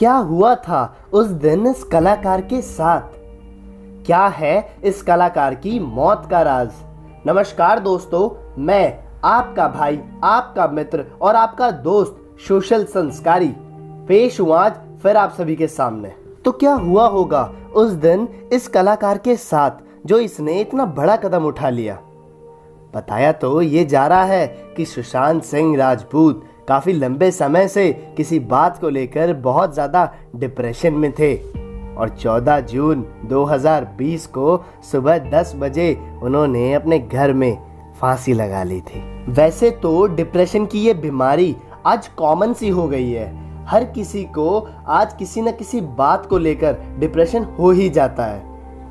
क्या हुआ था उस दिन इस कलाकार के साथ? क्या है इस कलाकार की मौत का राज? नमस्कार दोस्तों, मैं आपका भाई, आपका मित्र और आपका दोस्त सोशल संस्कारी पेश हूँ आज फिर आप सभी के सामने। तो क्या हुआ होगा उस दिन इस कलाकार के साथ जो इसने इतना बड़ा कदम उठा लिया? बताया तो ये जा रहा है कि सुशांत सिंह राजपूत काफ़ी लंबे समय से किसी बात को लेकर बहुत ज़्यादा डिप्रेशन में थे और 14 जून 2020 को सुबह 10 बजे उन्होंने अपने घर में फांसी लगा ली थी। वैसे तो डिप्रेशन की ये बीमारी आज कॉमन सी हो गई है। हर किसी को आज किसी न किसी बात को लेकर डिप्रेशन हो ही जाता है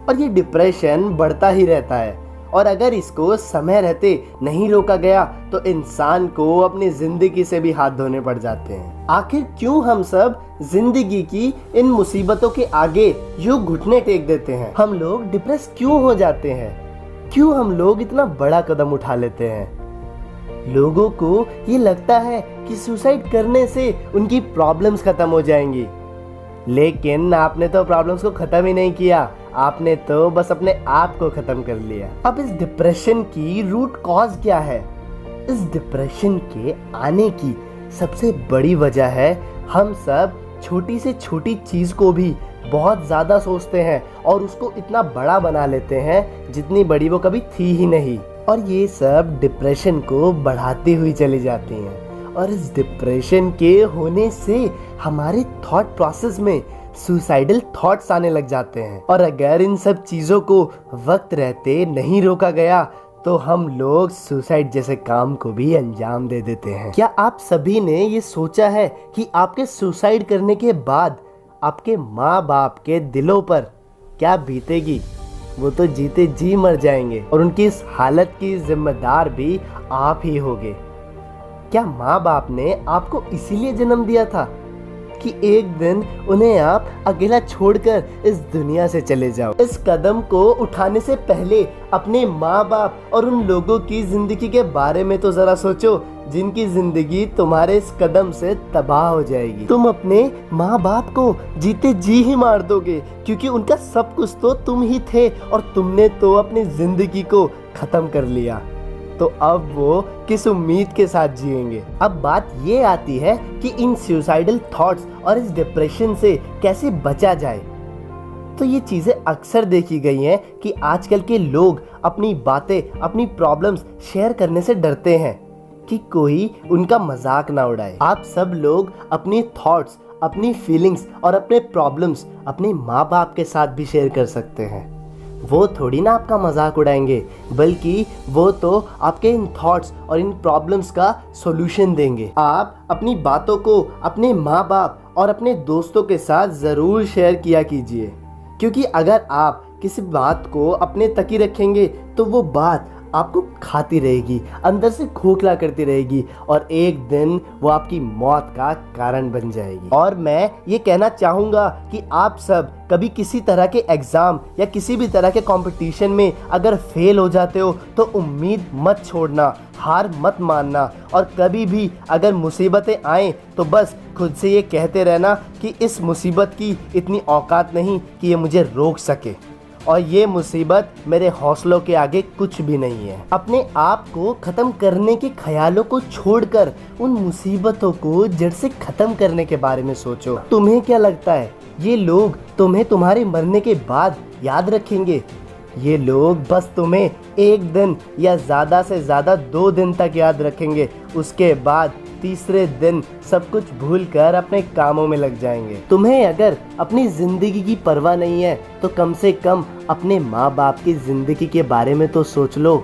और ये डिप्रेशन बढ़ता ही रहता है। और अगर इसको समय रहते नहीं रोका गया तो इंसान को अपनी जिंदगी से भी हाथ धोने पड़ जाते हैं। आखिर क्यों हम सब जिंदगी की इन मुसीबतों के आगे यूं घुटने टेक देते हैं? हम लोग डिप्रेस क्यों हो जाते हैं? क्यों हम लोग इतना बड़ा कदम उठा लेते हैं? लोगों को ये लगता है कि सुसाइड करने से उनकी प्रॉब्लम्स खत्म हो जाएंगी, लेकिन आपने तो प्रॉब्लम्स को खत्म ही नहीं किया, आपने तो बस अपने आप को खत्म कर लिया। अब इस डिप्रेशन की रूट कॉज क्या है? इस डिप्रेशन के आने की सबसे बड़ी वजह है हम सब छोटी से छोटी चीज को भी बहुत ज्यादा सोचते हैं और उसको इतना बड़ा बना लेते हैं जितनी बड़ी वो कभी थी ही नहीं, और ये सब डिप्रेशन को बढ़ाती हुई चली जाती हैं। और इस डिप्रेशन के होने से हमारे थॉट प्रोसेस में सुसाइडल थॉट्स आने लग जाते हैं, और अगर इन सब चीजों को वक्त रहते नहीं रोका गया तो हम लोग सुसाइड जैसे काम को भी अंजाम दे देते हैं। क्या आप सभी ने ये सोचा है कि आपके सुसाइड करने के बाद आपके माँ बाप के दिलों पर क्या बीतेगी? वो तो जीते जी मर जाएंगे और उनकी इस हालत की जिम्मेदार भी आप ही होगे। क्या माँ बाप ने आपको इसीलिए जन्म दिया था कि एक दिन उन्हें आप अकेला छोड़कर इस दुनिया से चले जाओ? इस कदम को उठाने से पहले अपने माँ बाप और उन लोगों की जिंदगी के बारे में तो जरा सोचो जिनकी जिंदगी तुम्हारे इस कदम से तबाह हो जाएगी। तुम अपने माँ बाप को जीते जी ही मार दोगे क्योंकि उनका सब कुछ तो तुम ही थे और तुमने तो अपनी जिंदगी को खत्म कर लिया। तो अब वो किस उम्मीद के साथ जिएंगे? अब बात ये आती है कि इन सुसाइडल थॉट्स और इस डिप्रेशन से कैसे बचा जाए। तो ये चीजें अक्सर देखी गई हैं कि आजकल के लोग अपनी बातें, अपनी प्रॉब्लम्स शेयर करने से डरते हैं कि कोई उनका मजाक ना उड़ाए। आप सब लोग अपनी थॉट्स, अपनी फीलिंग्स और अपने प्रॉब्लम्स अपने माँ बाप के साथ भी शेयर कर सकते हैं। वो थोड़ी ना आपका मजाक उड़ाएंगे, बल्कि वो तो आपके इन थॉट्स और इन प्रॉब्लम्स का सॉल्यूशन देंगे। आप अपनी बातों को अपने माँ बाप और अपने दोस्तों के साथ ज़रूर शेयर किया कीजिए, क्योंकि अगर आप किसी बात को अपने तक ही रखेंगे तो वो बात आपको खाती रहेगी, अंदर से खोखला करती रहेगी और एक दिन वो आपकी मौत का कारण बन जाएगी। और मैं ये कहना चाहूँगा कि आप सब कभी किसी तरह के एग्ज़ाम या किसी भी तरह के कंपटीशन में अगर फेल हो जाते हो तो उम्मीद मत छोड़ना, हार मत मानना, और कभी भी अगर मुसीबतें आएँ तो बस खुद से ये कहते रहना कि इस मुसीबत की इतनी औकात नहीं कि ये मुझे रोक सके और ये मुसीबत मेरे हौसलों के आगे कुछ भी नहीं है। अपने आप को खत्म करने के ख्यालों को छोड़कर उन मुसीबतों को जड़ से खत्म करने के बारे में सोचो। तुम्हें क्या लगता है ये लोग तुम्हें तुम्हारे मरने के बाद याद रखेंगे? ये लोग बस तुम्हें एक दिन या ज़्यादा से ज़्यादा 2 दिन तक याद रखेंगे। उसके बाद तीसरे दिन सब कुछ भूलकर अपने कामों में लग जाएंगे। तुम्हें अगर अपनी जिंदगी की परवाह नहीं है तो कम से कम अपने माँ बाप की जिंदगी के बारे में तो सोच लो।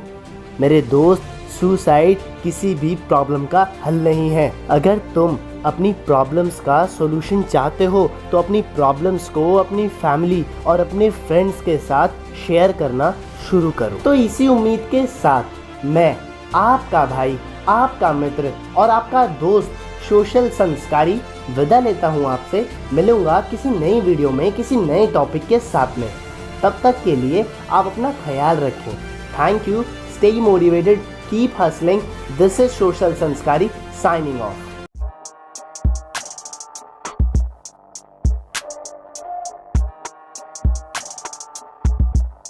मेरे दोस्त, सुसाइड किसी भी प्रॉब्लम का हल नहीं है। अगर तुम अपनी प्रॉब्लम्स का सॉल्यूशन चाहते हो तो अपनी प्रॉब्लम्स को अपनी फैमिली और अपने फ्रेंड्स के साथ शेयर करना शुरू करो। तो इसी उम्मीद के साथ मैं आपका भाई, आपका मित्र और आपका दोस्त सोशल संस्कारी विदा लेता हूँ आपसे। मिलूंगा किसी नई वीडियो में किसी नए टॉपिक के साथ में। तब तक के लिए आप अपना ख्याल रखें। Thank you, stay motivated, keep hustling. This is social संस्कारी साइनिंग ऑफ।